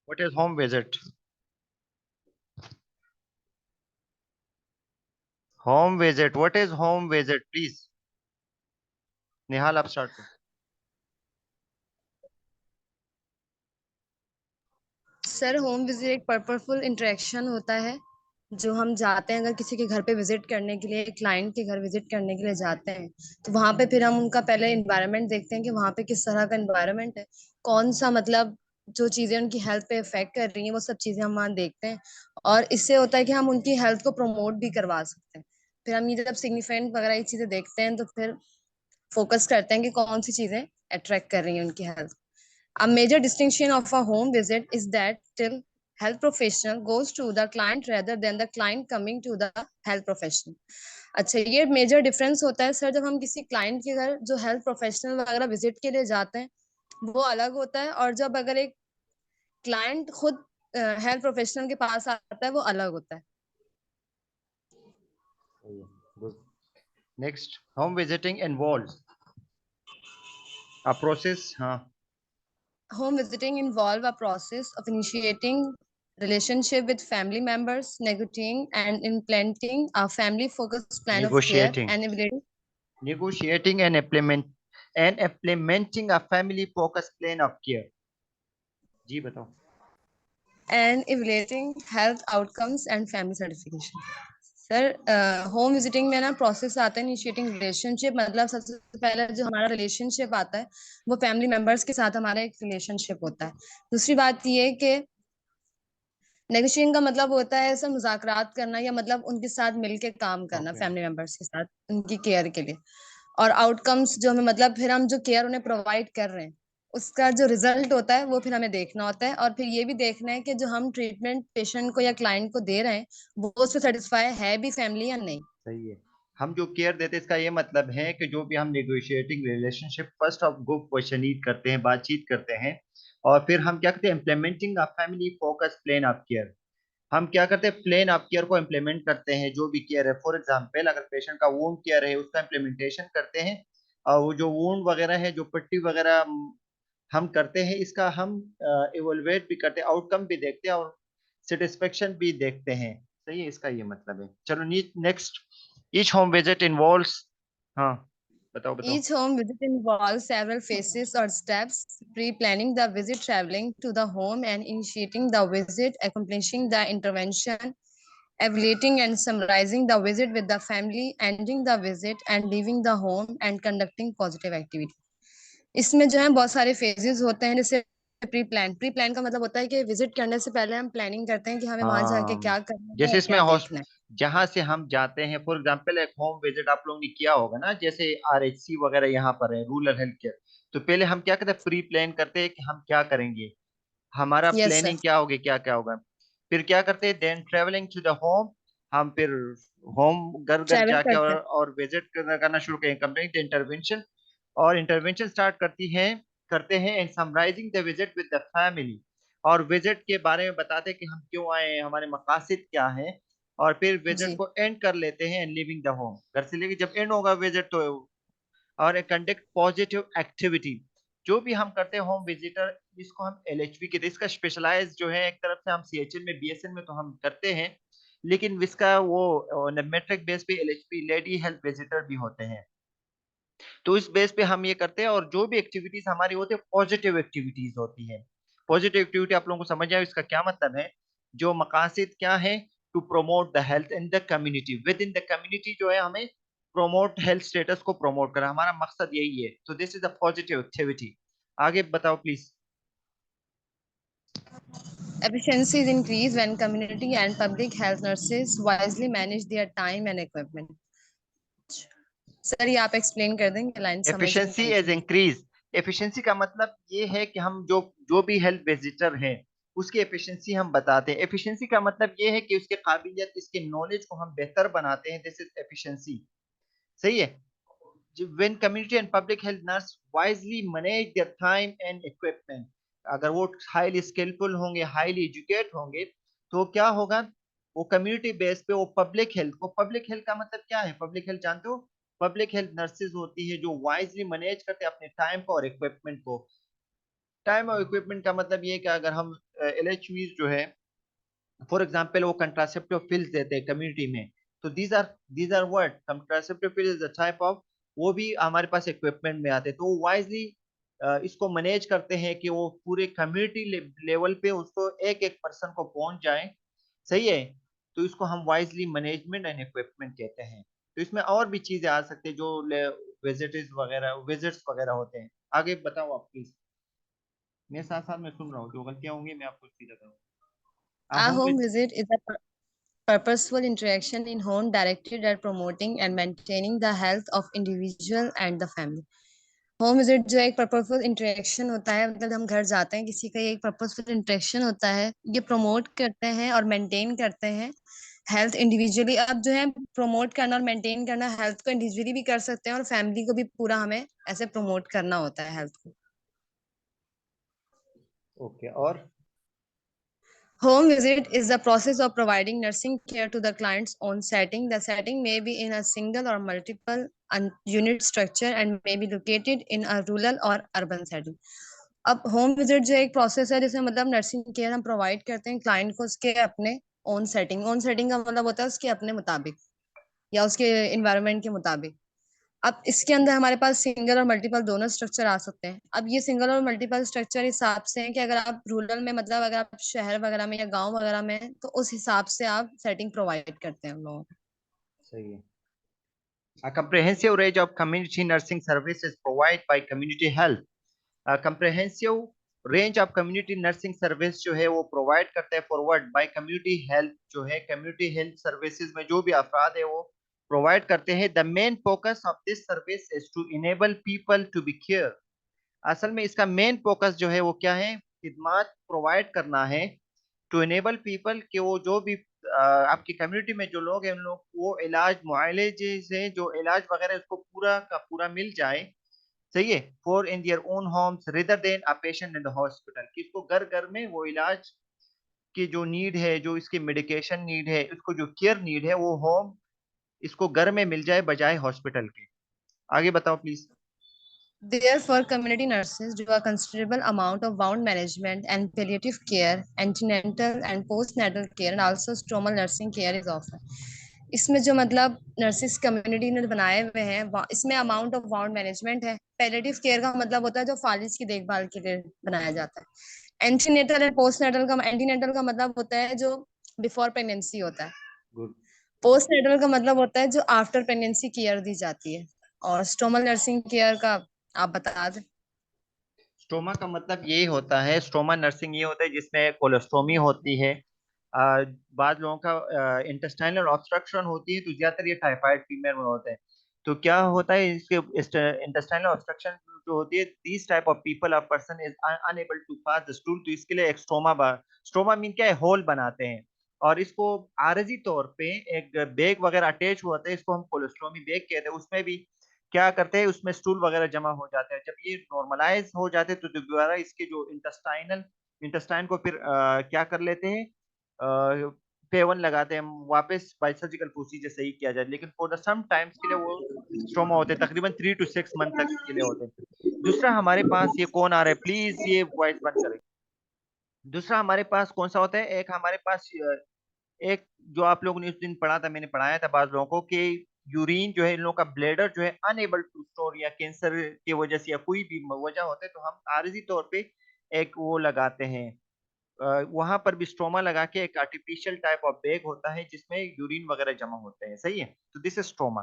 What is home visit? Home visit. What is home visit? Please. Nihal, आप start करो. Sir home visit एक purposeful interaction होता है जो हम जाते हैं अगर किसी के घर पे विजिट करने के लिए, क्लाइंट के घर विजिट करने के लिए जाते हैं, तो वहां पे फिर हम उनका पहले इन्वायरमेंट देखते हैं कि वहां पे किस तरह का इन्वायरमेंट है, कौन सा मतलब जो चीजें उनकी हेल्थ पे इफेक्ट कर रही हैं वो सब चीजें हम वहाँ देखते हैं। और इससे होता है कि हम उनकी हेल्थ को प्रमोट भी करवा सकते हैं। फिर हम ये जब सिग्निफिकेंट वगैरह ये चीजें देखते हैं तो फिर फोकस करते हैं कि कौन सी चीजें अट्रैक्ट कर रही हैं उनकी health. A major distinction of a home visit is that till health professional goes to the client rather than the client coming to the health professional। अच्छा, ये मेजर डिफरेंस होता है सर जब हम किसी क्लाइंट के घर जो हेल्थ प्रोफेशनल वगैरह विजिट के लिए जाते हैं वो अलग होता है, और जब अगर एक क्लाइंट खुद हेल्थ प्रोफेशनल के पास आता है वो अलग होता है। Good. Next, home visiting involves a process. हाँ. Home visiting involve a process of initiating relationship with family members, negotiating and implementing a family-focused plan of care, Negotiating. and evaluating Negotiating and implementing a family focused plan of care. जी बताओ. health outcomes and family certification। Sir home visiting में ना process आता है initiating relationship, मतलब सबसे पहले जो हमारा रिलेशनशिप आता है वो फैमिली मेंबर्स के साथ हमारा एक रिलेशनशिप होता है। दूसरी बात ये कि नेगोशिएशन का मतलब होता है ऐसा मुज़ाकरात करना या मतलब उनके साथ मिलके काम करना Okay. फैमिली मेंबर्स के साथ उनकी केयर के लिए। और आउटकम्स जो हमें मतलब फिर हम जो केयर उन्हें प्रोवाइड कर रहे हैं उसका जो रिजल्ट होता है वो फिर हमें देखना होता है, और फिर ये भी देखना है कि जो हम ट्रीटमेंट पेशेंट को या क्लाइंट को दे रहे हैं वो उससे सेटिस्फाई है भी फैमिली या नहीं। सही है. हम जो केयर देते हैं इसका ये मतलब है कि जो भी हम negotiating relationship first of go question करते हैं, बातचीत करते हैं, और फिर हम क्या करते हैं implementing a family focus plan of care. हम क्या करते हैं प्लेन ऑफ केयर को इम्प्लीमेंट करते हैं. जो भी केयर है, फॉर एग्जांपल अगर पेशेंट का वूंड केयर है उसका इम्प्लीमेंटेशन करते हैं, और वो जो वूंड वगैरह है, जो पट्टी वगैरह हम करते हैं, इसका हम इवोल्वेट भी करते हैं, आउटकम भी देखते हैं और सेटिस्फेक्शन भी देखते हैं. सही है, इसका ये मतलब है. चलो next, each home visit involves. हाँ बताओ बताओ. Each home visit involves several phases or steps: pre-planning the visit, traveling to the home and initiating the visit, accomplishing the intervention, evaluating and summarizing the visit with the family, ending the visit and leaving the home, and conducting positive activity। इसमें जो है बहुत सारे phases होते हैं, जैसे pre plan का मतलब होता है कि विजिट करने से पहले हम प्लानिंग करते हैं कि हमें वहां जाके हाँ, क्या करना है जैसे और इसमें क्या देखना है। जहां से हम जाते हैं, फॉर एग्जांपल एक होम विजिट आप लोगों ने किया होगा ना, जैसे आरएचसी वगैरह यहाँ पर है, रूरल हेल्थ केयर. तो पहले हम क्या करते हैं, प्री प्लान करते हैं कि हम क्या करेंगे, हमारा यस सर। प्लानिंग क्या होगी, क्या क्या होगा. फिर क्या करते हैं, then travelling to the home. हम फिर होम घर घर ट्रैवल जाके करते हैं। और विजिट करना शुरू करें, कंप्लीट इंटरवेंशन. और इंटरवेंशन स्टार्ट करते हैं and summarising the visit with the family. और विजिट के बारे में बताते हैं कि हम क्यों आए हैं, हमारे मकासद क्या हैं. और फिर विजिट जी। को एंड कर लेते हैं एंड लिविंग द होम. घर से लेके जब एंड होगा विजिट तो, और कंडक्ट पॉजिटिव एक्टिविटी. जो भी हम करते हैं होम विजिटर, इसको हम एलएचवी के, इसका स्पेशलाइज जो है, एक तरफ से हम सीएचएन में बीएसएन में तो हम करते हैं, लेकिन इसका वो मेट्रिक बेस पे एलएचपी लेडी हेल्थ विजिटर भी होते हैं. तो इस बेस पे हम ये करते हैं, और जो भी एक्टिविटीज हमारी होती है पॉजिटिव एक्टिविटीज होती है. पॉजिटिव एक्टिविटी आप लोगों को समझ आए इसका क्या मतलब है, जो मकासद क्या है, to promote the health in the community, within the community जो है हमें प्रोमोट हेल्थ स्टेटस को प्रमोट करना, हमारा मकसद यही है. तो this is a positive activity. आगे बताओ please. Efficiency is increased when community and public health nurses wisely manage their time and equipment। Sir ये आप एक्सप्लेन कर देंगे, लाइन समझ नहीं एफिशिएंसी आई इज थी। इंक्रीज. एफिशिएंसी का मतलब ये है कि हम जो भी हेल्थ विजिटर हैं उसकी एफिशिएंसी हम बताते हैं. एफिशिएंसी का मतलब ये है कि उसके काबिलियत, इसके नॉलेज को हम बेहतर बनाते हैं. This is efficiency. सही है. when community and public health nurse wisely manage their time and equipment, अगर वो हाईली स्किलफुल होंगे, हाईली एजुकेट होंगे, तो क्या होगा, वो कम्युनिटी बेस पे वो पब्लिक हेल्थ को, पब्लिक हेल्थ का मतलब क्या है, पब्लिक हेल्थ जानते हो, पब्लिक हेल्थ नर्सेज होती है जो वाइजली मैनेज करते हैं अपने टाइम को और इक्विपमेंट को. टाइम और इक्विपमेंट का मतलब ये है कि अगर हम LHVs जो है, फॉर एग्जाम्पल वो कंट्रासेप्टिव पिल्स देते हैं कम्युनिटी में, तो these are what contraceptive pill is the type of, वो भी हमारे पास इक्विपमेंट में आते हैं, तो वाइजली इसको मैनेज करते हैं कि वो पूरे कम्युनिटी लेवल पे उसको एक एक पर्सन को पहुंच जाए, सही है। तो इसको हम वाइजली मैनेजमेंट एंड इक्विपमेंट कहते हैं। तो इसमें और भी चीजें आ सकती है जो विजिट्स वगैरह होते हैं। आगे बताओ आप प्लीज, मेरे साथ साथ मैं सुन रहा हूँ, जो गलतियां होंगी मैं आपको सीधा A करूँ। home visit is a purposeful interaction in home directed at promoting and maintaining the health of individual and the family. Home visit जो है एक पर्पसफुल इंटरेक्शन होता है, मतलब हम घर जाते हैं किसी का, ये एक पर्पसफुल इंटरेक्शन होता है, ये प्रमोट करते हैं और मेंटेन करते हैं हेल्थ इंडिविजुअली। अब जो है प्रमोट करना और मेंटेन करना, हेल्थ को इंडिविजुअली भी कर सकते हैं और फैमिली को भी पूरा हमें ऐसे प्रमोट करना होता है हेल्थ को। ओके, और Home visit is the process of providing nursing care to the client's own setting. The setting may be in a single or multiple unit structure and may be located in a rural or urban setting. अब home visit जो एक process है जिसमें मतलब nursing care हम provide करते हैं client को उसके अपने ओन सेटिंग का मतलब होता है उसके अपने मुताबिक या उसके इन्वायरमेंट के मुताबिक। अब इसके अंदर हमारे पास सिंगल और मल्टीपल दोनों स्ट्रक्चर आ सकते हैं। अब ये सिंगल और मल्टीपल स्ट्रक्चर हिसाब से है कि अगर आप रूरल में, मतलब अगर आप शहर वगैरह में या गांव वगैरह में हैं, तो उस हिसाब से आप सेटिंग प्रोवाइड करते हैं हम लोगों को। सही है। A comprehensive range of community nursing services provided by community health. A comprehensive range of community nursing service जो है वो प्रोवाइड करते हैं फॉरवर्ड बाय कम्युनिटी हेल्थ, जो है कम्युनिटी हेल्थ सर्विसेज में जो भी अफराद है वो प्रोवाइड करते हैं। The main focus of this service is to enable people to be care. असल में इसका मेन फोकस जो है वो क्या है, खिदमात प्रोवाइड करना है, टू इनेबल पीपल कि वो जो भी आपकी कम्युनिटी में जो लोग हैं उन लोग वो इलाज मुआलजे से जो इलाज वगैरह उसको पूरा का पूरा मिल जाए, सही है, for in their own homes rather than a patient in the hospital, कि इसको घर घर में वो इलाज की जो नीड है, जो इसकी मेडिकेशन नीड है, इसको जो केयर नीड है वो होम इसको घर में मिल जाए बजाय हॉस्पिटल के। आगे बताओ please. Therefore, community nurses do a considerable amount of wound management and palliative care, antenatal and postnatal care, and also stromal nursing care is offered. इसमें जो मतलब नर्सिस कम्युनिटी ने बनाए हुए हैं, इसमें अमाउंट ऑफ वाउंड मैनेजमेंट है। Palliative care का मतलब होता है जो फालिज की देखभाल के लिए बनाया जाता है। एंटीनेटल का मतलब होता है जो बिफोर प्रेगनेंसी होता है। गुड। पोस्ट नेटल का मतलब होता है जो आफ्टर प्रेगनेंसी केयर दी जाती है। और स्टोमल नर्सिंग केयर का आप बता दें। स्टोमा का मतलब ये होता है, स्टोमा नर्सिंग ये होता है जिसमें कोलोस्टोमी होती है। बाद लोगों का इंटेस्टाइनल ऑब्स्ट्रक्शन होती है, तो ज्यादातर ये टाइफाइड फीमेल में होता है। तो क्या होता है इसके इंटेस्टाइनल ऑब्स्ट्रक्शन जो होती है, this type of people of person is unable to pass the stool, तो इसके लिए एक स्टोमा मीन क्या है, होल बनाते हैं, और इसको आरजी तौर पे एक बैग वगैरह अटैच होता है, इसको हम कोलोस्टोमी बैग कहते हैं। उसमें भी क्या करते हैं, उसमें स्टूल वगैरह जमा हो जाते हैं, जब ये नॉर्मलाइज हो जाते हैं तो दोबारा इसके जो इंटेस्टाइन को फिर क्या कर लेते हैं, पेवन लगाते हैं, वापस बाय सर्जिकल प्रोसीजर सही किया जाए, लेकिन फॉर द सम टाइम्स के लिए वो स्ट्रोमा होते हैं, तकरीबन 3 to 6 मंथ तक के लिए होते हैं। दूसरा हमारे पास ये कौन आ रहा है, प्लीज ये वॉइस बंद करें। दूसरा हमारे पास कौन सा होता है, एक हमारे पास एक जो आप लोगों ने उस दिन पढ़ा था, मैंने पढ़ाया था बाज लोगों को कि यूरिन जो है, इन लोगों का ब्लेडर जो है अनएबल टू स्टोर, या कैंसर की वजह से या कोई भी वजह होता है, तो हम आरजी तौर पे एक वो लगाते हैं, वहां पर भी स्ट्रोमा लगा के एक आर्टिफिशियल टाइप ऑफ बैग होता है जिसमें यूरिन वगैरह जमा होते हैं, सही है। तो दिस इज स्ट्रोमा।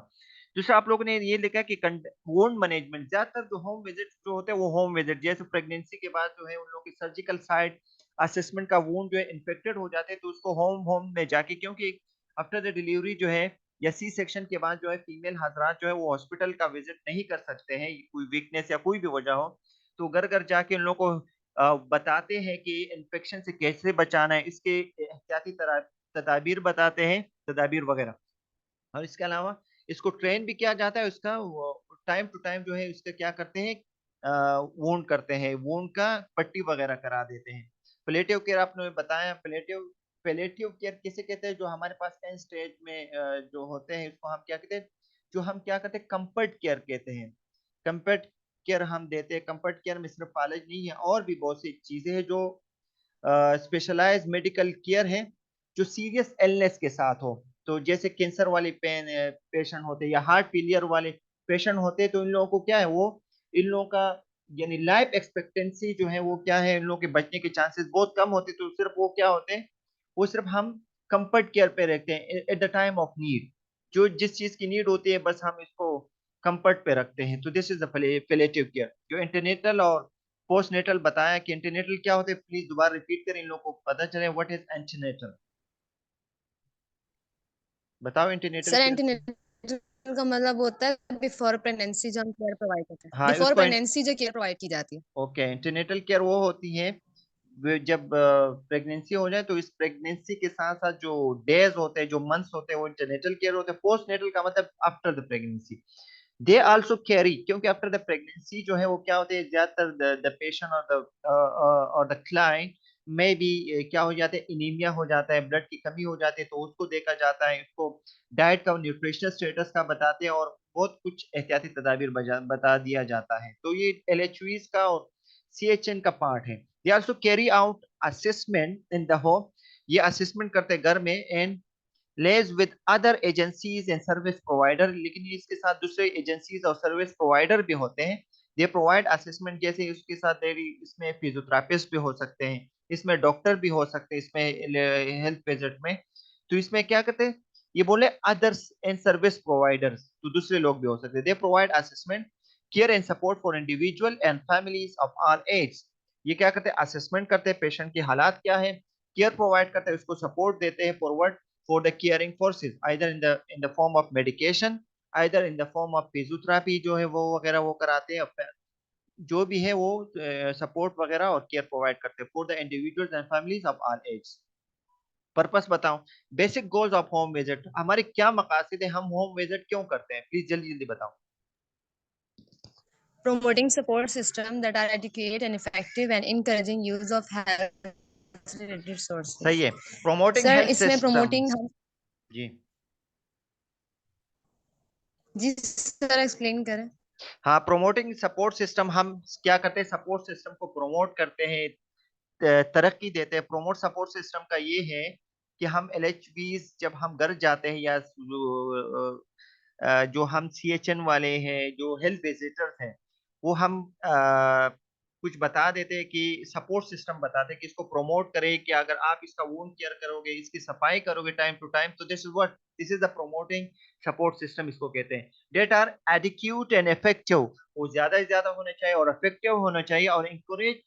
दूसरा आप लोगों ने ये लिखा कि वोंड मैनेजमेंट, ज्यादातर जो होम विजिट जो होते हैं वो होम विजिट, जैसे प्रेगनेंसी के बाद जो है उन लोगों की सर्जिकल साइड असेसमेंट का वोंड जो है इन्फेक्टेड हो जाते हैं, तो उसको होम होम में जाके, क्योंकि आफ्टर द डिलीवरी जो है या सी सेक्शन के बाद जो है फीमेल हजरात जो है वो हॉस्पिटल का विजिट नहीं कर सकते हैं, कोई वीकनेस या कोई भी वजह हो, तो घर घर जाके उन लोगों को बताते हैं कि इन्फेक्शन से कैसे बचाना है, इसके एहतियाती तदाबीर बताते हैं, तदाबीर वगैरह। और इसके अलावा इसको ट्रेन भी किया जाता है, उसका टाइम टू टाइम जो है उसका क्या करते हैं, वोंड करते हैं, वोंड का पट्टी वगैरह करा देते हैं। प्लेटिव केयर आपने बताया, प्लेटिव केयर किसे कहते हैं, जो हमारे पास एंड स्टेज में जो होते हैं उसको हम क्या कहते हैं, जो हम क्या कहते हैं कंफर्ट केयर कहते हैं। कंफर्ट केयर हम देते हैं, कंफर्ट केयर में सिर्फ फालिज नहीं है, और भी बहुत सी चीजें हैं जो स्पेशलाइज मेडिकल केयर है जो सीरियस इलनेस के साथ हो। तो जैसे कैंसर वाले पेशेंट होते हैं या हार्ट फेलियर वाले पेशेंट होते हैं, तो इन लोगों को क्या है, वो इन लोगों का यानी लाइफ एक्सपेक्टेंसी जो है वो क्या है, इन लोगों के बचने के चांसेस बहुत कम होते हैं। तो सिर्फ वो क्या होते हैं, वो सिर्फ हम कंफर्ट केयर पे रखते हैं at the time of need. जो जिस चीज की नीड होती है बस हम इसको कंफर्ट पे रखते हैं। तो this is the palliative care. जो इंटरनेटल और पोस्ट नेटल बताया कि इंटरनेटल क्या होते हैं, प्लीज दोबारा रिपीट करें, इन लोगों को पता चले व्हाट इज एंटीनेटल। बताओ इंटरनेटल सर केयर। एंटीनेटल का मतलब होता है बिफोर प्रेगनेंसी जो हम केयर प्रोवाइड करते हैं, हाँ बिफोर उसको। प्रेगनेंसी जो केयर प्रोवाइड की जाती है। ओके, एंटीनेटल केयर वो होती है जब प्रेगनेंसी हो जाए, तो इस प्रेगनेंसी के साथ साथ जो डेज होते हैं, जो मंथ्स होते हैं, वो इंटरनेटल केयर होते हैं। पोस्ट नेटल का मतलब after the pregnancy. They also carry, क्योंकि आफ्टर द प्रेगनेंसी जो है वो क्या होते हैं, ज्यादातर द पेशेंट और द क्लाइंट में भी क्या हो जाता है, इनीमिया हो जाता है, ब्लड की कमी हो जाती है, तो उसको देखा जाता है। उसको डाइट का न्यूट्रिशनल स्टेटस का बताते हैं और बहुत कुछ एहतियाती तदाबीर बता दिया जाता है। तो ये LHVs का और CHN का पार्ट है। They also carry out assessment in the home. ये असेसमेंट करते हैं घर में, and liaise with other agencies and service provider. लेकिन इसके साथ दूसरे एजेंसीज और सर्विस प्रोवाइडर भी होते हैं। दे प्रोवाइड असेसमेंट, जैसे उसके साथ इसमें फिजियोथेरापिस्ट भी हो सकते हैं, इसमें डॉक्टर भी हो सकते हैं, इसमें हेल्थ विजिट में। तो इसमें क्या करते हैं, ये बोले अदर्स एंड सर्विस प्रोवाइडर्स, तो दूसरे लोग भी हो सकते हैं। They provide assessment care and support for individual and families of all age. ये क्या करते हैं, असेसमेंट करते हैं पेशेंट की हालात क्या है, केयर प्रोवाइड करते हैं, उसको सपोर्ट देते हैं forward for the caring forces, either in the form of medication, either in the form of physiotherapy जो है वो वगैरह वो कराते हैं, जो भी है वो सपोर्ट वगैरह और केयर प्रोवाइड करते हैं for the individuals and families of all age. Purpose बताओ, basic goals of home visit, हमारे क्या मकासद है, हम होम विजिट क्यों करते हैं, प्लीज जल्दी जल्दी बताओ। Promoting support system that are adequate and effective and encouraging use of health related सही resources. है, प्रोमोटिंग सर हेल्थ इसमें सिस्टम। प्रमोटिंग हम जी। जी सर एक्सप्लेन करें। हाँ, प्रोमोटिंग सपोर्ट सिस्टम, हम क्या करते हैं, सपोर्ट सिस्टम को प्रमोट करते हैं, तरक्की देते हैं। प्रोमोट सपोर्ट सिस्टम का ये है कि हम LHVs जब हम घर जाते हैं, या जो हम CHN वाले हैं, जो हेल्थ विजिटर्स हैं, वो हम कुछ बता देते हैं कि सपोर्ट सिस्टम बताते हैं कि इसको प्रमोट करें, कि अगर आप इसका वुंड केयर करोगे, इसकी सफाई करोगे टाइम टू टाइम, तो this is the promoting support system इसको कहते हैं। That are adequate and effective, वो ज्यादा से ज्यादा होना चाहिए और इफेक्टिव होना चाहिए, और इंकरेज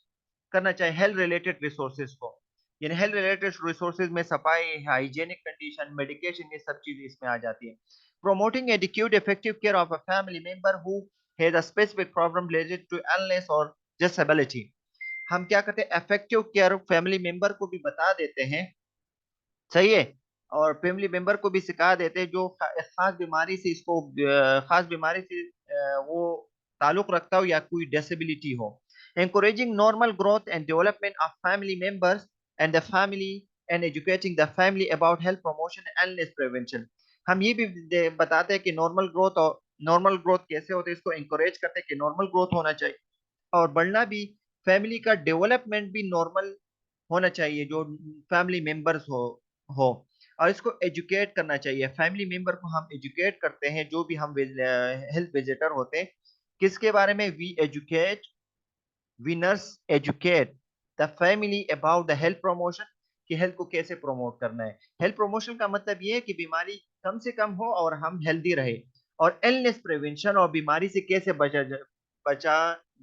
करना चाहिए हेल्थ रिलेटेड रिसोर्सेज को। यानी हेल्थ रिलेटेड रिसोर्सेज में सफाई, हाइजीनिक कंडीशन, मेडिकेशन, ये सब चीजें इसमें आ जाती है। Promoting adequate effective care of a family member who has a specific problem related to illness और डिसेबिलिटी। हम क्या करते हैं, इफेक्टिव केयर फैमिली मेंबर को भी बता देते हैं, सही है, और फैमिली मेंबर को भी सिखा देते हैं जो खास बीमारी से इसको खास बीमारी से वो ताल्लुक रखता हो या कोई डिसेबिलिटी हो। encouraging normal growth and development of family members and the family and educating the family about health promotion and illness prevention। हम ये भी बताते हैं कि नॉर्मल ग्रोथ कैसे होते हैं, इसको encourage करते हैं कि नॉर्मल ग्रोथ होना चाहिए, और बढ़ना भी, फैमिली का डेवलपमेंट भी नॉर्मल होना चाहिए, जो फैमिली मेंबर्स हो और इसको एजुकेट करना चाहिए। फैमिली मेंबर को हम एजुकेट करते हैं, जो भी हम हेल्थ विजिटर होते हैं, किसके बारे में, we nurse educate the family about the health promotion, कि हेल्थ को कैसे प्रमोट करना है। हेल्थ प्रमोशन का मतलब ये है कि बीमारी कम से कम हो और हम हेल्दी रहे, और इलनेस प्रिवेंशन, और बीमारी से कैसे बचा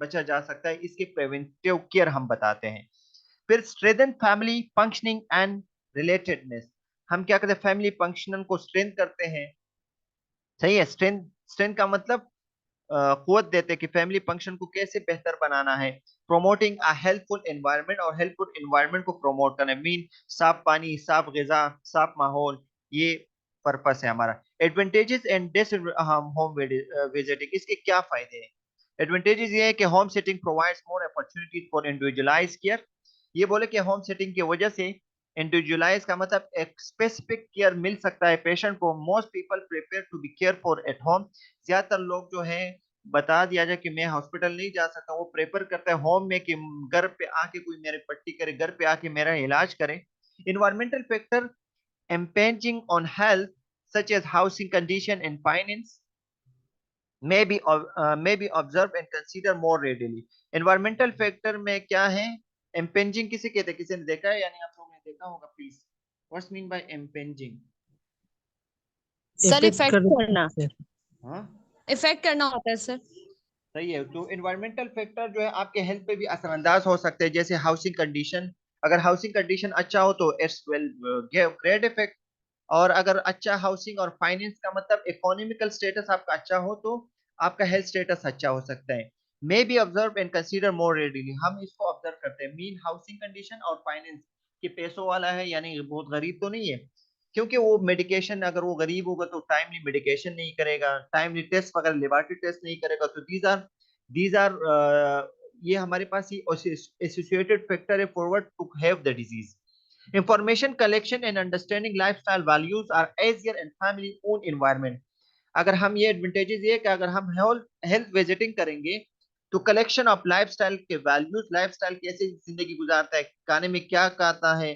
बचा जा सकता है, इसके प्रिवेंटिव केयर हम बताते हैं। फिर strengthen family functioning and relatedness, हम क्या करते हैं, फैमिली फंक्शनल को स्ट्रेंथ करते हैं, सही है। स्ट्रेंथ स्ट्रेंथ का मतलब कुवत देते हैं कि फैमिली फंक्शन को कैसे बेहतर बनाना है। प्रोमोटिंग अ हेल्पफुल एनवायरनमेंट, और हेल्पफुल एनवायरनमेंट को प्रमोट करना, मीन साफ पानी, साफ गिजा, साफ माहौल, ये पर्पस है हमारा। Advantages and dis home visiting, इसके क्या फायदे हैं। एडवांटेजेस ये है कि home setting provides more opportunities for individualised care. ये बोले कि होम सेटिंग की वजह से इंडिविजुअलाइज का मतलब एक स्पेसिफिक केयर मिल सकता है पेशेंट को। Most people prepare to be care for at home, ज्यादातर लोग जो हैं बता दिया जाए कि मैं हॉस्पिटल नहीं जा सकता, वो प्रेफर करता है होम में कि घर पे आके कोई मेरे पट्टी करे, घर पे आके मेरा इलाज करे। Environmental factor impinging on health such as housing condition and finance may be observed and considered more readily। environmental factor में क्या है? impinging किसे कहते हैं? किसी ने देखा है? यानी आप लोगों ने देखा होगा, please what's mean by impinging? Sir effect effect कर करना, सर। हाँ, इफेक्ट करना होता है सर। सही है। तो इन्वायरमेंटल फैक्टर जो है आपके हेल्थ पे भी असरअंदाज हो सकते हैं, जैसे हाउसिंग कंडीशन। अगर हाउसिंग कंडीशन अच्छा हो तो इट्स वेल ग्रेट इफेक्ट। और अगर अच्छा हाउसिंग और फाइनेंस का मतलब इकोनॉमिकल स्टेटस आपका अच्छा हो तो आपका हेल्थ स्टेटस अच्छा हो सकता है। May be observe and consider more readily, हम इसको ऑब्जर्व करते हैं। मीन हाउसिंग कंडीशन और फाइनेंस कि पैसों वाला है, यानी बहुत गरीब तो नहीं है, क्योंकि वो मेडिकेशन, अगर वो गरीब होगा तो टाइमली मेडिकेशन नहीं करेगा, टाइमली टेस्ट वगैरह लेबोरेटरी टेस्ट नहीं करेगा। तो दीज आर ये हमारे पास ही एसोसिएटेड फैक्टर है forward to have the disease. Information collection and understanding lifestyle values are easier in family own environment। अगर हम ये एडवांटेजेस ये कि अगर हम हेल्थ विजिटिंग करेंगे तो कलेक्शन ऑफ लाइफस्टाइल के वैल्यूज, लाइफस्टाइल कैसे जिंदगी गुजारता है, खाने में क्या खाता है,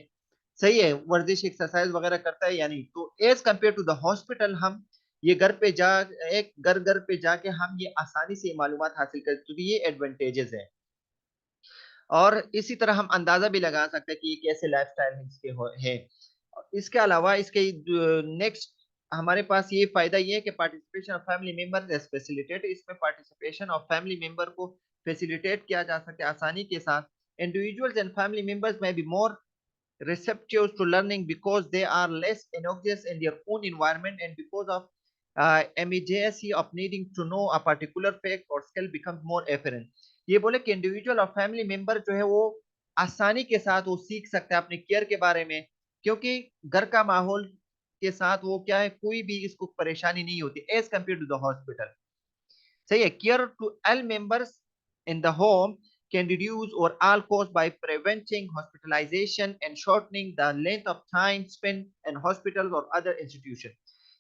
सही है, वर्जिश एक्सरसाइज वगैरह करता है या नहीं, तो as compare to the hospital हम ये घर पे जा एक घर घर पे जाके हम ये आसानी से मालूमात हासिल कर, तो ये एडवांटेजेस है। और इसी तरह हम अंदाजा भी लगा सकते हैं कि ये कैसे लाइफस्टाइल इसके है। इसके अलावा इसके नेक्स्ट हमारे पास ये फायदा ये है कि participation of family member is facilitate, इसमें पार्टिसिपेशन ऑफ फैमिली मेंबर को फैसिलिटेट किया जा सकता है आसानी के साथ। इंडिविजुअल्स एंड फैमिली मेंबर्स में be more receptive to learning because they are less innocuous in their own environment, and because of immediacy of needing to know a particular fact or skill becomes more apparent। ये बोले कि individual और family member जो है वो आसानी के साथ वो सीख सकते हैं अपने केयर के बारे में, क्योंकि घर का माहौल के साथ वो क्या है, कोई भी इसको परेशानी नहीं होती as compare to the hospital. सही है। Care to all members in the home can reduce or all caused by preventing hospitalization and shortening the length of time spent in hospitals or other institutions।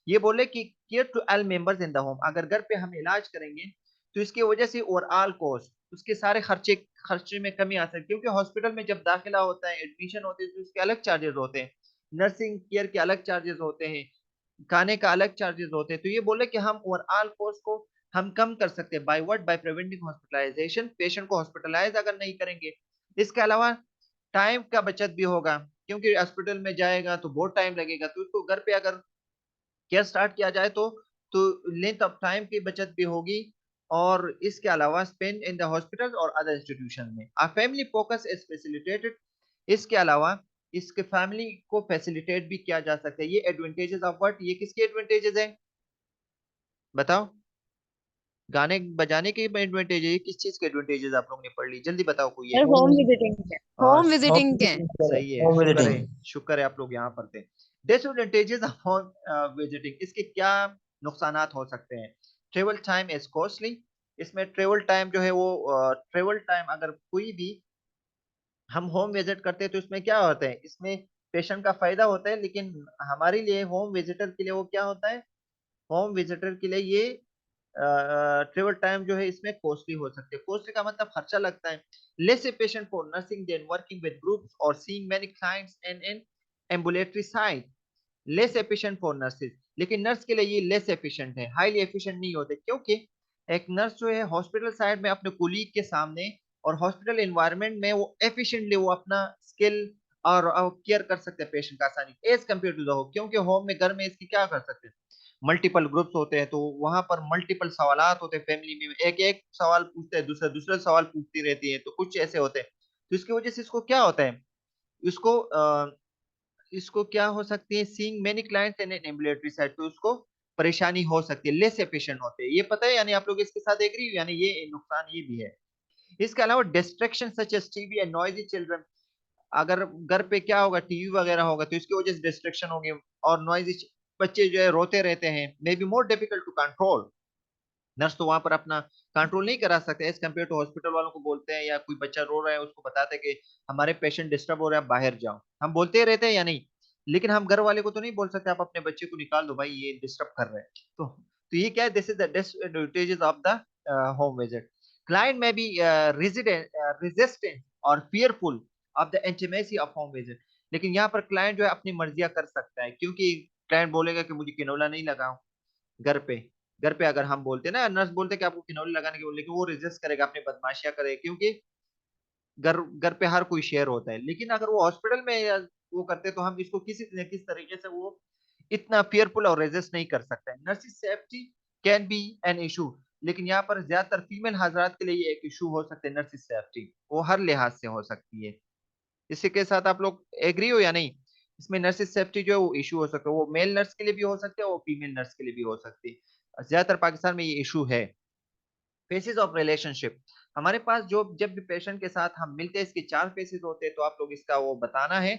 ये बोले कि care to all members in the home, अगर घर पे हम इलाज करेंगे तो इसकी वजह से ओवरऑल कॉस्ट, उसके सारे खर्चे में कमी आ सकती है, क्योंकि हॉस्पिटल में जब दाखिला होता है, एडमिशन होते हैं, तो उसके अलग चार्जेस होते हैं, नर्सिंग केयर के अलग चार्जेस होते हैं, खाने का अलग चार्जेस होते हैं। तो ये बोले कि हम ओवरऑल कॉस्ट को हम कम कर सकते हैं by what, by preventing hospitalisation, patient को हॉस्पिटलाइज अगर नहीं करेंगे। इसके अलावा टाइम का बचत भी होगा, क्योंकि हॉस्पिटल में जाएगा तो बहुत टाइम लगेगा, तो उसको घर पे अगर केयर स्टार्ट किया जाए तो लेंथ ऑफ टाइम की बचत भी होगी। और इसके अलावा स्पेंड इन द हॉस्पिटल और अदर इंस्टीट्यूशन में आ फैमिली फोकस इज फैसिलिटेटेड। इसके अलावा इसके फैमिली को फैसिलिटेट भी किया जा सकता है। ये एडवांटेजेस ऑफ व्हाट, ये किसके एडवांटेजेस है बताओ? गाने बजाने के एडवांटेज है, ये किस चीज के एडवांटेजेस आप लोगों ने पढ़ ली? जल्दी बताओ कोई है। सर होम विजिटिंग के, हाँ, होम विजिटिंग के। सही है, होम शुक्र है, विजिटिंग। शुक्र है आप लोग यहाँ पर थे। डिसएडवांटेजेस ऑफ होम विजिटिंग, इसके क्या नुकसानात हो सकते हैं? ट्रेवल टाइम इज कॉस्टली, इसमें ट्रेवल टाइम जो है वो ट्रेवल टाइम अगर कोई भी हम होम विजिट करते हैं तो इसमें क्या होता है, इसमें पेशेंट का फायदा होता है, लेकिन हमारे लिए होम विजिटर के लिए वो क्या होता है, होम विजिटर के लिए ये ट्रेवल टाइम जो है इसमें कॉस्टली हो सकते हैं। कॉस्टली का मतलब खर्चा लगता है। Less efficient for nursing than working with groups और seeing many clients in an ambulatory site. Less efficient for nurses, लेकिन नर्स के लिए ये लेस एफिशिएंट है, हाईली एफिशिएंट नहीं होते, क्योंकि एक नर्स जो है हॉस्पिटल साइड में अपने कुलीग के सामने और हॉस्पिटल एनवायरनमेंट में वो एफिशिएंटली वो अपना स्किल और केयर कर सकते हैं पेशेंट का आसानी as compare to the home, क्योंकि होम में घर में इसकी क्या कर सकते हैं, मल्टीपल ग्रुप्स होते हैं, तो वहां पर मल्टीपल सवालात होते हैं, फैमिली में एक एक सवाल पूछते हैं, दूसरा दूसरा सवाल पूछती रहती है, तो कुछ ऐसे होते हैं। तो इसकी वजह से इसको क्या होता है, इसको क्या हो सकती है, seeing many clients in an ambulatory side, तो उसको परेशानी हो सकती है, लेस एफिशिएंट होते हैं। ये पता है, यानी आप लोग इसके साथ एग्री, यानी ये नुकसान ये भी है। इसके अलावा distraction such as TV and noisy children, अगर घर पे क्या होगा, टीवी वगैरह होगा तो इसकी वजह से डिस्ट्रैक्शन होगी, और नॉइजी बच्चे जो है रोते रहते हैं, may be more difficult to control. Nurse तो वहां पर अपना कंट्रोल नहीं करा सकते एज कम्पेयर टू हॉस्पिटल वालों को बोलते हैं, या कोई बच्चा रो रहा है उसको बताते हैं कि हमारे पेशेंट डिस्टर्ब हो रहा है, बाहर जाओ, हम बोलते रहते हैं या नहीं, लेकिन हम घर वाले को तो नहीं बोल सकते आप अपने बच्चे को निकाल दो भाई, ये डिस्टर्ब कर रहे हैं। तो ये क्या है, this is the disadvantages of the home visit. Client may be resistant or fearful of the intimacy of home visit. लेकिन यहाँ पर क्लाइंट जो है अपनी मर्जियां कर सकता है, क्योंकि क्लाइंट बोलेगा कि मुझे किनोला नहीं लगाओ घर पे। घर पे अगर हम बोलते हैं ना, नर्स बोलते हैं कि आपको किनोला लगाने के बोले, लेकिन वो रेजिस्ट करेगा, अपनी बदमाशियां करेगा, क्योंकि घर घर पे हर कोई शेयर होता है। लेकिन अगर वो हॉस्पिटल में वो करते तो हम इसको किसी न किस तरीके से वो इतना fearful और रेजिस्ट नहीं कर सकते। Nurses safety can be an issue, लेकिन यहाँ पर ज्यादातर फीमेल हजरात के लिए ये एक इशू हो सकते हैं। नर्सिस सेफ्टी वो हर लिहाज से हो सकती है। इसी के साथ आप लोग एग्री हो या नहीं? इसमें नर्सिस सेफ्टी जो है वो इशू हो सकता है, वो मेल नर्स के लिए भी हो सकती है, वो फीमेल नर्स के लिए भी हो सकती है। ज्यादातर पाकिस्तान में ये इशू है। फेसेस ऑफ रिलेशनशिप, हमारे पास जो जब भी पेशेंट के साथ हम मिलते हैं, इसके 4 फेसेस होते हैं, तो आप लोग इसका वो बताना है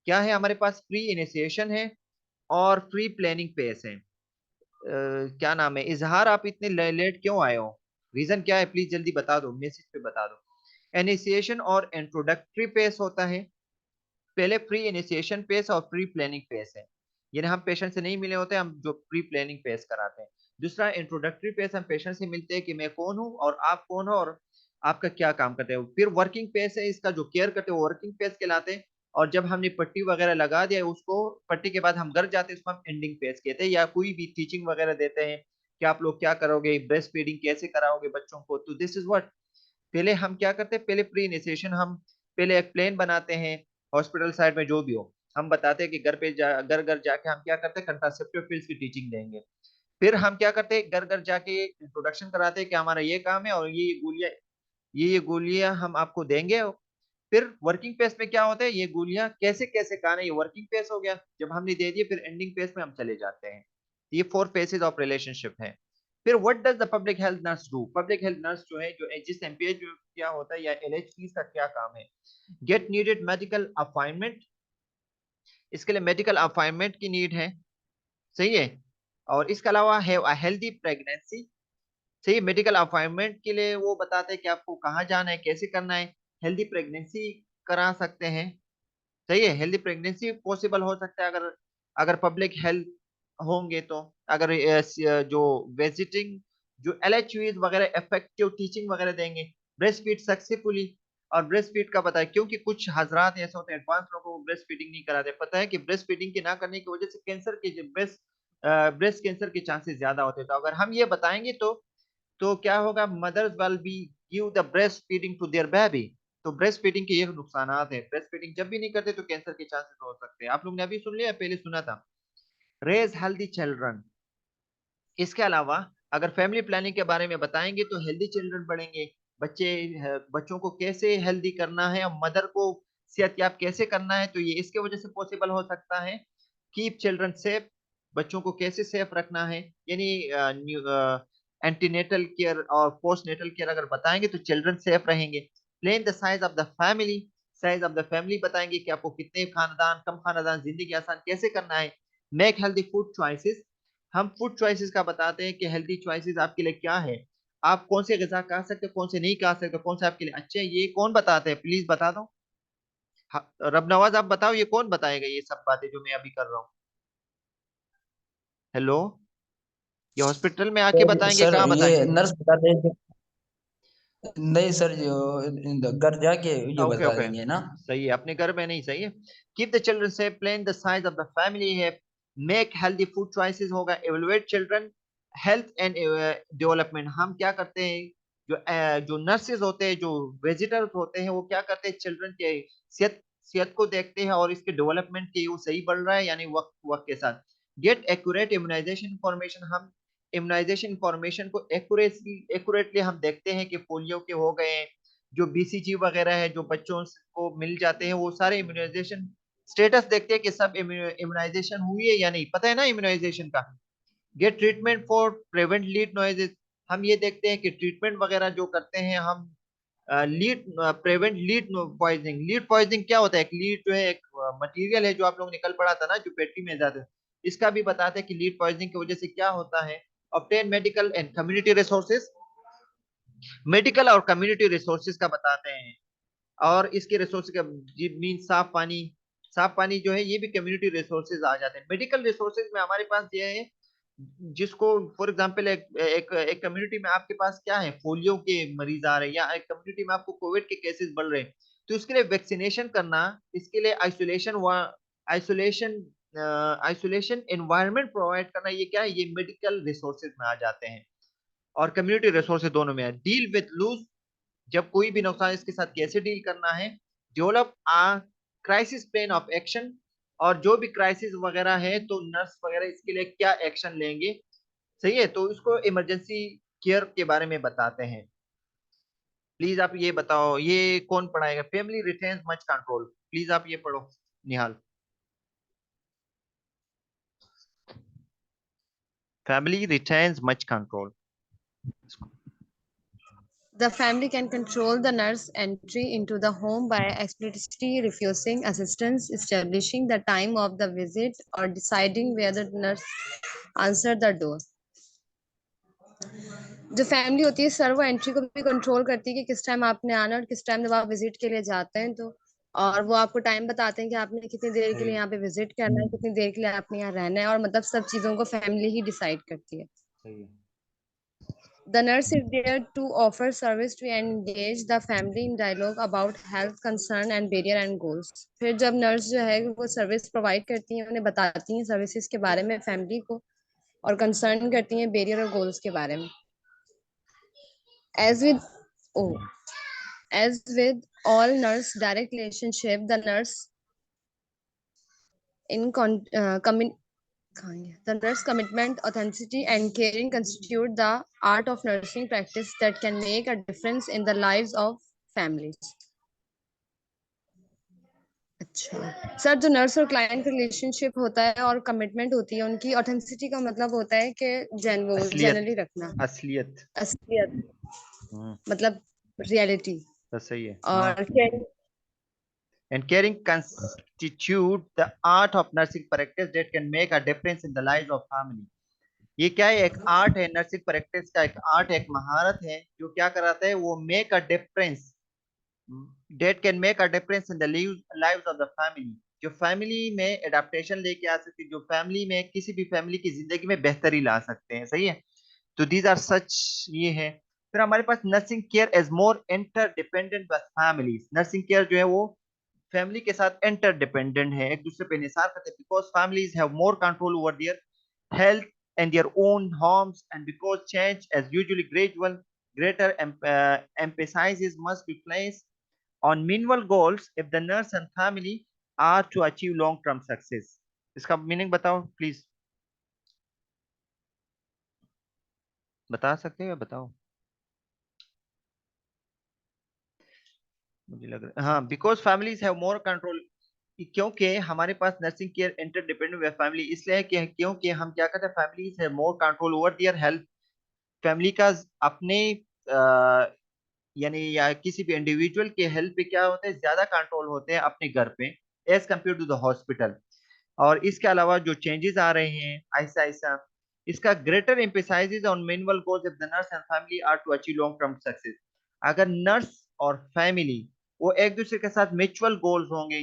क्या है। हमारे पास प्री इनिशिएशन है और प्री प्लानिंग फेस है। क्या नाम है, इजहार आप इतने लेट क्यों आए हो, रीजन क्या है, प्लीज जल्दी बता दो, मैसेज पे बता दो। इनिशिएशन और इंट्रोडक्टरी फेस होता है, पहले प्री इनिशिएशन फेस और प्री प्लानिंग फेस है। यानी हम पेशेंट से नहीं मिले होते, हम जो प्री प्लानिंग फेस कराते हैं। दूसरा इंट्रोडक्टरी फेस, हम पेशेंट से मिलते हैं कि मैं कौन हूँ और आप कौन हो और आपका क्या काम करते हैं। फिर वर्किंग फेस है, इसका जो केयर करते हैं वो वर्किंग फेस कहलाते हैं। और जब हमने पट्टी वगैरह लगा दिया उसको, पट्टी के बाद हम घर जाते हैं, उसको हम एंडिंग फेस कहते हैं। या कोई भी टीचिंग वगैरह देते हैं कि आप लोग क्या करोगे, ब्रेस्ट फीडिंग कैसे कराओगे बच्चों को, तो दिस इज व्हाट। पहले हम क्या करते हैं, पहले प्री इनिशिएशन, हम पहले एक प्लान बनाते हैं। हॉस्पिटल साइड में जो भी हो, हम बताते हैं कि घर पे घर घर जाके हम क्या करते हैं, कंट्रासेप्टिव पिल्स की टीचिंग देंगे। फिर हम क्या करते हैं, घर घर जाके इंट्रोडक्शन कराते हैं कि हमारा ये काम है और ये गोलियां हम आपको देंगे। फिर वर्किंग पेस में क्या होता है, ये गोलियां कैसे कैसे खाना, ये वर्किंग पेस हो गया। जब हमने दे दिए, फिर एंडिंग पेस में हम चले जाते हैं। ये 4 फेसेस ऑफ रिलेशनशिप है। फिर what does the public health nurse do, public health nurse जो है, जो HSMPH जो क्या होता है, या LHP का क्या काम है। गेट नीडेड मेडिकल अपॉइंटमेंट, इसके लिए मेडिकल अपॉइंटमेंट की नीड है, सही है। और इसके अलावा हैव अ हेल्दी प्रेगनेंसी, सही। मेडिकल अपॉइंटमेंट के लिए वो बताते हैं कि आपको कहाँ जाना है, कैसे करना है। हेल्दी प्रेगनेंसी करा सकते हैं, सही है। हेल्दी प्रेगनेंसी पॉसिबल हो सकता है अगर अगर पब्लिक हेल्थ होंगे तो। अगर जो विजिटिंग जो LHUs वगैरह इफेक्टिव टीचिंग वगैरह देंगे, ब्रेस्ट फीड सक्सेसफुली। और ब्रेस्ट फीड का पता है, क्योंकि कुछ हजरात ऐसे होते हैं एडवांस लोगों को ब्रेस्ट फीडिंग नहीं कराते। पता है कि ब्रेस्ट फीडिंग के ना करने की वजह से कैंसर के ब्रेस्ट कैंसर के चांसेस ज्यादा होते हैं। तो अगर हम ये बताएंगे तो क्या होगा, mothers will be give the breast feeding to their baby. तो ब्रेस्ट फीडिंग के ये नुकसान है, ब्रेस्ट फीडिंग जब भी नहीं करते तो कैंसर के चांसेस हो सकते हैं। आप लोग ने अभी सुन लिया, पहले सुना था। रेज हेल्दी चिल्ड्रन, इसके अलावा अगर फैमिली प्लानिंग के बारे में बताएंगे तो हेल्दी चिल्ड्रन बढ़ेंगे। बच्चों को कैसे हेल्दी करना है और मदर को सेहतयाब कैसे करना है, तो ये इसके वजह से पॉसिबल हो सकता है। कीप चिल्ड्रन सेफ, बच्चों को कैसे सेफ रखना है, यानी एंटीनेटल केयर और पोस्ट नेटल केयर अगर बताएंगे तो चिल्ड्रन सेफ रहेंगे। Plan the size of the family, size of the family बताएंगे कि आपको कितने खानदान, कम खानदान, जिंदगी आसान कैसे करना है। मेक हेल्दी फूड चॉइसेस, हम फूड चॉइसेस का बताते हैं कि हेल्दी चॉइसेस आपके लिए क्या है। आप कौन से गजा खा सकते हो, कौन से नहीं खा सकते, कौन से आपके लिए अच्छे हैं, ये कौन बताते हैं, प्लीज बता दो। रब नवाज आप बताओ, ये कौन बताएगा ये सब बातें जो मैं अभी कर रहा हूँ। हेलो, ये हॉस्पिटल में आके सर बताएंगे, सर, कहाँ ये बताएंगे? नर्स बता देंगे। नहीं सर, जो घर जाके ये ओके बता ओके, देंगे ना। सही है, अपने घर में नहीं, सही है। Keep the children safe, plan the size of the family है, मेक हेल्दी फूड चॉइसेस होगा, evaluate children health and development. हम क्या करते हैं, जो नर्सेज होते हैं, जो विजिटर्स होते हैं, वो क्या करते हैं, चिल्ड्रन के सेहत सेहत को देखते हैं और इसके डेवलपमेंट के वो सही बढ़ रहा है यानी वक्त वक्त के साथ। गेट एक्यूरेट इम्यूनाइजेशन इंफॉर्मेशन, हम इम्यूनाइजेशन इंफॉर्मेशन को एक्यूरेटली हम देखते हैं कि पोलियो के हो गए, जो BCG वगैरह है जो बच्चों को मिल जाते हैं, वो सारे इम्यूनाइजेशन स्टेटस देखते हैं कि सब इम्यूनाइजेशन हुई है या नहीं, पता है ना इम्यूनाइजेशन का। Gate treatment for prevent lead noises, हम ये देखते हैं कि ट्रीटमेंट वगैरह जो करते हैं हम, lead prevent lead poisoning. Lead poisoning क्या होता है, एक लीड जो है एक मटेरियल है जो आप लोग निकल पड़ा था ना, जो पेटी में जाते हैं, इसका भी बताते हैं कि लीड पॉइजनिंग की वजह से क्या होता है। Obtain medical and community resources, medical और कम्युनिटी रिसोर्सेज का बताते हैं। और इसके रिसोर्स का मीन साफ पानी, साफ पानी जो है ये भी कम्युनिटी रिसोर्सेज आ जाते हैं। मेडिकल रिसोर्सेज में हमारे पास ये है, जिसको फॉर एग्जांपल एक कम्युनिटी में आपके पास क्या है, पोलियो के मरीज आ रहे हैं, या एक कम्युनिटी में आपको कोविड के केसेस बढ़ रहे हैं, तो इसके लिए वैक्सीनेशन करना, इसके लिए आइसोलेशन आइसोलेशन एनवायरनमेंट प्रोवाइड करना, ये क्या है, ये मेडिकल रिसोर्सेज में आ जाते हैं और कम्युनिटी रिसोर्सेज दोनों में है। डील विद लूज, जब कोई भी नुकसान, इसके साथ कैसे डील करना है। Develop a crisis plan of action, और जो भी क्राइसिस वगैरह है तो नर्स वगैरह इसके लिए क्या एक्शन लेंगे। सही है, तो इसको इमरजेंसी केयर के बारे में बताते हैं। प्लीज आप ये बताओ, ये कौन पढ़ाएगा? Family retains much control, please आप ये पढ़ो Nihal. Family retains much control. The family can control the nurse entry into the home by explicitly refusing assistance, establishing the time of the visit, or deciding whether the nurse answer the door. जो family होती है sir, वो entry को भी control करती है कि किस टाइम आपने आना और किस टाइम जब आप विजिट के लिए जाते हैं, तो और वो आपको टाइम बताते हैं कि आपने कितनी देर के लिए सही यहाँ पे विजिट करना है, कितनी देर के लिए आपने यहाँ रहना है, और मतलब सब चीजों को फैमिली ही डिसाइड करती है। सही है। The nurse is there to offer service to engage the family in dialogue about health concern and barrier and goals. फिर जब नर्स जो है वो सर्विस प्रोवाइड करती हैं, उन्हें बताती हैं सर्विसेज के बारे में फैमिली को, और कंसर्न करती हैं बैरियर और गोल्स के बारे में। As with oh, as with all nurse direct relationship, the nurse in the nurse commitment, authenticity, and caring constitute the art of nursing practice that can make a difference in the lives of families. अच्छा sir, जो nurse और client का relationship होता है और commitment होती है उनकी, ऑथेंटिसिटी का मतलब होता है कि असलियत, जनरली रखना, असलियत। असलियत हम्म, मतलब रियलिटी, तो सही है हाँ। और caring। And caring constitute the art of nursing practice that can make a difference in the lives of family. ये क्या है, एक आर्ट है, नर्सिंग प्रैक्टिस का एक आर्ट है, एक महारत है, जो क्या कराता है, वो make a difference, date can make a difference in the lives of the family, जो फैमिली में एडाप्टेशन लेके आ सकती है, जो फैमिली में किसी भी फैमिली की जिंदगी में बेहतरी ला सकते हैं। सही है, तो दीज आर सच, ये है। फिर हमारे पास nursing care as more interdependent with families, nursing care जो है वो फैमिली के साथ इंटर डिपेंडेंट है, एक दूसरे पे निसार करते हैं, because families have more control over their health and their own homes, and because change is usually gradual, greater emphasis must be placed on minimal goals if the nurse and family are to achieve long term success. इसका meaning बताओ please, बता सकते हो या बताओ? मुझे लग रहा है हाँ, because families have more control, क्योंकि हमारे पास नर्सिंग केयर इंटरडिपेंडेंट फैमिली इसलिए है कि क्योंकि हम क्या कहते हैं, families have more control over their health, family का अपने यानी या किसी भी इंडिविजुअल के हेल्थ पे क्या होता है, ज्यादा कंट्रोल होते हैं अपने घर पे as compare to the hospital. और इसके अलावा जो चेंजेस आ रहे हैं ऐसा ऐसा, इसका greater emphasise on minimal goals if the nurse and family are to achieve long term success. अगर नर्स और फैमिली वो एक दूसरे के साथ म्यूचुअल गोल्स होंगे,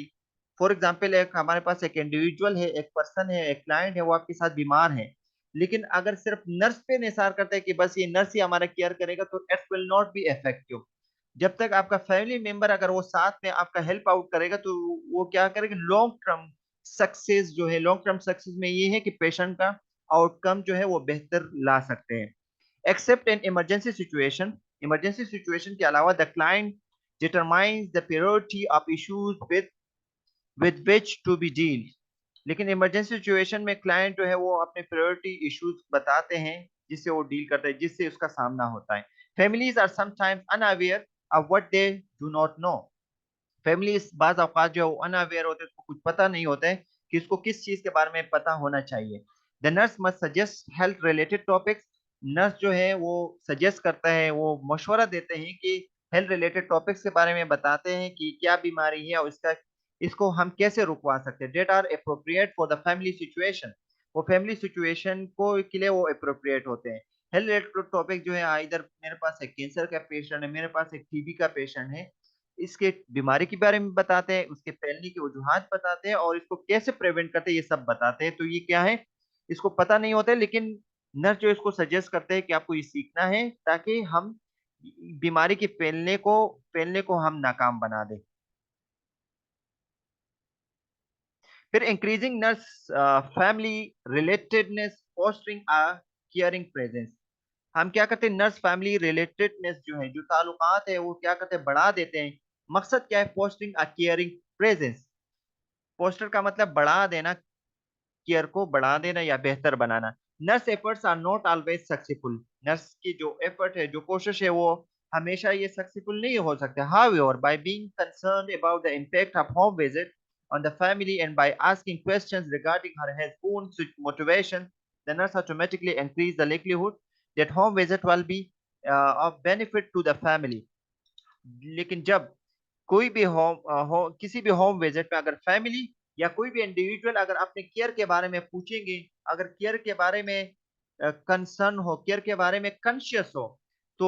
फॉर एग्जांपल एक हमारे पास एक इंडिविजुअल है, एक पर्सन है, एक क्लाइंट है, वो आपके साथ बीमार है, लेकिन अगर सिर्फ नर्स पे निसार करता है कि बस ये नर्स ही हमारा केयर करेगा, तो it will not be effective. जब तक आपका फैमिली मेंबर अगर वो साथ में आपका हेल्प आउट करेगा, तो वो क्या करेगा, लॉन्ग टर्म सक्सेस जो है, लॉन्ग टर्म सक्सेस में ये है कि पेशेंट का आउटकम जो है वो बेहतर ला सकते हैं। Except in emergency situation, emergency situation के अलावा the client determines the priority of issues with which to be deal, लेकिन इमरजेंसी सिचुएशन में क्लाइंट जो है वो अपने प्रायोरिटी इश्यूज बताते हैं जिससे वो डील करता है, जिससे उसका सामना होता है। Families are sometimes unaware of what they do not know, family बाज औकात जो है वो अनअवेयर होते हैं, उसको कुछ पता नहीं होता है कि उसको किस चीज के बारे में पता होना चाहिए। The nurse must suggest health related topics, nurse जो है वो सजेस्ट करता है, वो मशवरा देते हैं कि हेल्थ रिलेटेड टॉपिक्स के बारे में बताते हैं कि क्या बीमारी है और इसका इसको हम कैसे रुकवा सकते हैं, that are appropriate for the family situation, वो फैमिली सिचुएशन को के लिए वो अप्रोप्रिएट होते हैं। हेल्थ रिलेटेड टॉपिक जो है, इधर मेरे पास एक कैंसर का पेशेंट है, मेरे पास एक टीबी का पेशेंट है, इसके बीमारी के बारे में बताते हैं, उसके फैलने की वजूहात बताते हैं और इसको कैसे प्रिवेंट करते हैं, ये सब बताते हैं। तो ये क्या है, इसको पता नहीं होता है, लेकिन नर्स जो इसको सजेस्ट करते हैं कि आपको ये सीखना है ताकि हम बीमारी के फैलने को हम नाकाम बना दें। फिर increasing nurse family relatedness, fostering a caring presence. हम क्या करते हैं, नर्स फैमिली रिलेटेडनेस जो है, जो ताल्लुकात है, वो क्या करते हैं, बढ़ा देते हैं। मकसद क्या है, fostering a caring presence. Foster का मतलब बढ़ा देना, केयर को बढ़ा देना या बेहतर बनाना। Nurse efforts are not always successful. Nurse की जो एफर्ट है, जो कोशिश है, वो हमेशा ये सक्सेसफुल नहीं हो सकते। However, by being concerned about the impact of home visit on the family and by asking questions regarding her health own motivation, the nurse automatically increase the likelihood that home visit will be of benefit to the family. लेकिन जब कोई भी किसी भी home visit में अगर family या कोई भी इंडिविजुअल अगर अपने केयर के बारे में पूछेंगे, अगर केयर के बारे में कंसर्न हो, केयर के बारे में कॉन्शियस हो, तो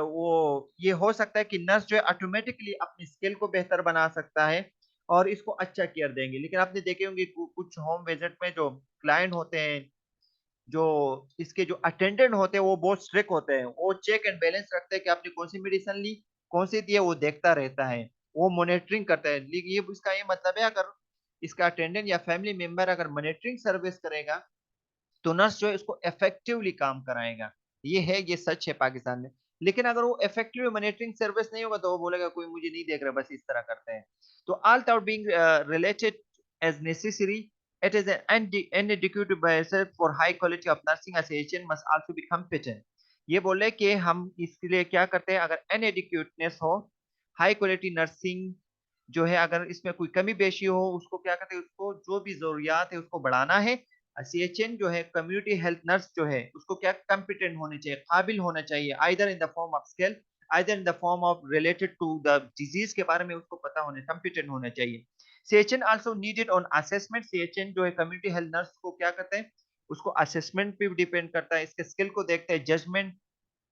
वो ये हो सकता है कि नर्स जो है ऑटोमेटिकली अपनी स्किल को बेहतर बना सकता है और इसको अच्छा केयर देंगे। लेकिन आपने देखे होंगे कुछ होम विजिट में जो क्लाइंट होते हैं, जो इसके जो अटेंडेंट होते हैं, वो बहुत स्ट्रिक्ट होते हैं। वो चेक एंड बैलेंस रखते हैं कि आपने कौन सी मेडिसिन ली, कौन सी दी है, वो देखता रहता है, वो मॉनिटरिंग करता है। लेकिन ये इसका ये मतलब है, अगर इसका अटेंडेंट या फैमिली मेंबर अगर मॉनिटरिंग सर्विस करेगा, तो नर्स जो है इसको इफेक्टिवली काम कराएगा। ये है, ये सच है पाकिस्तान में। लेकिन अगर वो इफेक्टिव मॉनिटरिंग सर्विस नहीं होगा, तो वो बोलेगा कोई मुझे नहीं देख रहा, बस इस तरह करते हैं। तो although being related as necessary, it is an inadequate basis for high quality of nursing. As agent must also be competent. ये बोले कि हम इसके लिए क्या करते हैं, अगर inadequateness हो, हाई क्वालिटी नर्सिंग जो है, अगर इसमें कोई कमी पेशी हो, उसको क्या कहते हैं, उसको जो भी जरूरियात है उसको बढ़ाना है। सीएचएन जो है, कम्युनिटी हेल्थ नर्स जो है, उसको क्या कॉम्पिटेंट होने चाहिए, काबिल होना चाहिए, either in the form of skill, either in the form of related to the disease के बारे में उसको पता होने, कॉम्पिटेंट होना चाहिए। CHN also needed on assessment. CHN जो है कम्युनिटी हेल्थ नर्स को क्या करते हैं, उसको असेसमेंट पे भी डिपेंड करता है, इसके स्किल को देखते हैं। जजमेंट,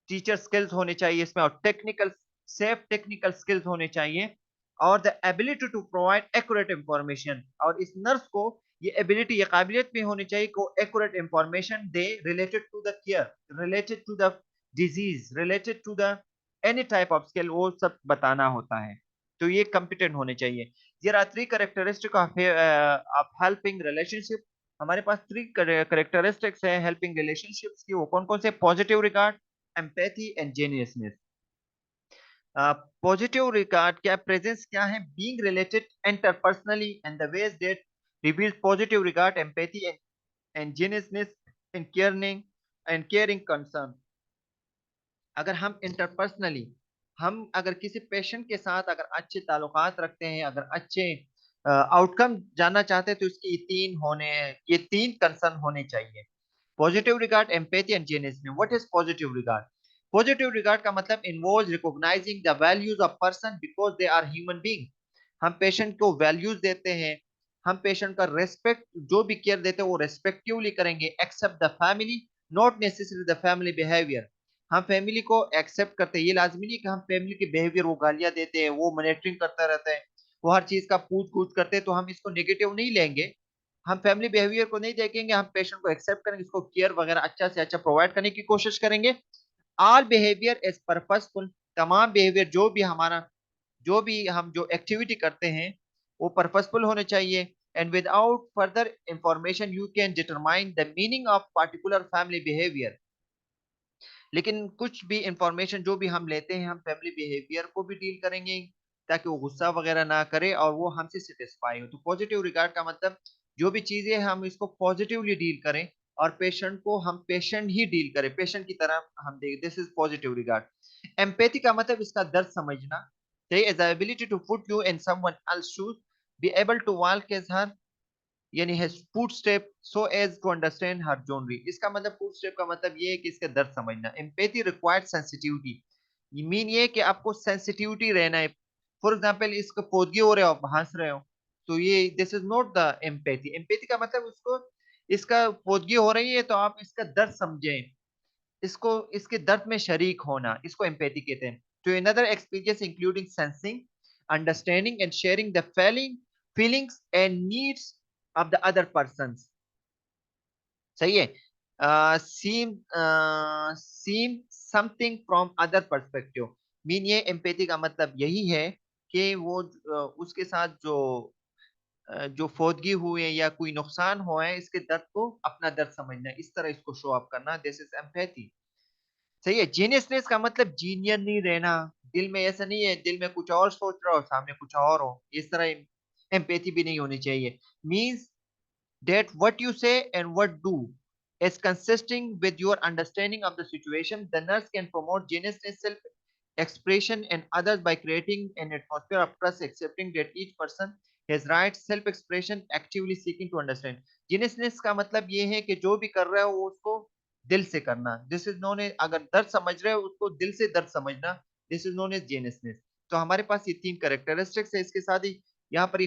टीचर स्किल्स होने चाहिए इसमें, और टेक्निकल, सेफ टेक्निकल स्किल्स होने चाहिए, और the ability to provide accurate information. और इस नर्स को ये एबिलिटी, ये काबिलियत भी होनी चाहिए कि एक्यूरेट इंफॉर्मेशन दे related to the care, related to the disease, related to the any type of skill, वो सब बताना होता है। तो ये कॉम्पिटेंट होने चाहिए। There are three characteristic of helping relationship. हमारे पास थ्री कैरेक्टरिस्टिक्स है हेल्पिंग रिलेशनशिप्स की। वो कौन कौन से? Positive regard, empathy and genuineness. Positive regard क्या, presence क्या है? Being related interpersonally and the ways that reveals positive regard, empathy and genuineness and caring concern. अगर हम इंटरपर्सनली, हम अगर किसी पेशेंट के साथ अगर अच्छे ताल्लुकात रखते हैं, अगर अच्छे आउटकम जानना चाहते हैं, तो इसके ये तीन कंसर्न होने चाहिए। Positive regard, empathy and genuineness. What is positive regard? Positive regard का मतलब involve recognising the values of person because they are human being. हम पेशेंट को वैल्यूज देते हैं, हम पेशेंट का रेस्पेक्ट, जो भी केयर देते हैं वो रेस्पेक्टिवली करेंगे। Accept the family, not necessary the family behaviour. हम फैमिली को एक्सेप्ट करते हैं, ये लाजमी नहीं कि हम फैमिली के बिहेवियर, वो गालियां देते हैं, वो मॉनिटरिंग करता रहता है, वो हर चीज का पूछ पूछ करते हैं, तो हम इसको नेगेटिव नहीं लेंगे। हम फैमिली बिहेवियर को नहीं देखेंगे, हम पेशेंट को एक्सेप्ट करेंगे, इसको केयर वगैरह अच्छा से अच्छा प्रोवाइड करने की कोशिश करेंगे। All behaviour is purposeful. तमाम बिहेवियर जो भी हम जो एक्टिविटी करते हैं, वो पर्पसफुल होने चाहिए। And without further information you can determine the meaning of particular family behaviour. लेकिन कुछ भी इंफॉर्मेशन जो भी हम लेते हैं, हम फैमिली बिहेवियर को भी डील करेंगे ताकि वो गुस्सा वगैरह ना करे और वो हमसे सेटिस्फाई हो। तो पॉजिटिव रिगार्ड का मतलब जो भी चीजें हम इसको पॉजिटिवली डील करें, और पेशेंट को हम पेशेंट ही डील करें, पेशेंट की तरह हम देखें। This is positive regard. Empathy का मतलब इसका दर्द समझना। Is the ability to put you in someone else shoes, be able to walk as her, यानी है foot step, so as to understand her जोनरी। इसका मतलब फूड स्टेप का मतलब ये है कि इसका दर्द समझना। एम्पैथी रिक्वायर्ड सेंसिटिविटी, मीन ये कि आपको सेंसिटिविटी रहना है। फॉर एग्जांपल, इसको पोदगी हो रहे हो, आप हंस रहे हो, तो ये this is not the empathy. Empathy का मतलब उसको, इसका पोदगी हो रही है तो आप इसका दर्द समझें, इसको इसके दर्द में शरीक होना, इसको एम्पैथी कहते हैं। To another experience including sensing, understanding and sharing the feelings and needs of the other persons. सही है। Seem something from other perspective, mean ये एम्पैथी का मतलब यही है कि वो उसके साथ जो फौतगी हुई है या कोई नुकसान हुआ है, इसके दर्द को अपना दर्द समझना, इस तरह इसको शो अप करना, दिस इज एम्पैथी। सही है। जीनियसनेस का मतलब जीनियर नहीं रहना, दिल में ऐसा नहीं है, दिल में कुछ और सोच रहा हो, सामने कुछ और हो, इस तरह एम्पैथी भी नहीं होनी चाहिए। Means that what you say and what do is consisting with your understanding of the situation. The nurse can promote genuineness, self-expression, and others by creating an atmosphere of trust, accepting that each person has rights, self-expression, actively seeking to understand. Genuineness का मतलब ये है कि जो भी कर रहा है वो उसको दिल से करना। दिस इज नोन एज, अगर दर्द समझ रहे हो उसको दिल से दर्द समझना, दिस इज नोन एज जेनसनेस। तो हमारे पास ये तीन कैरेक्टरिस्टिक्स है। इसके साथ ही यहाँ पर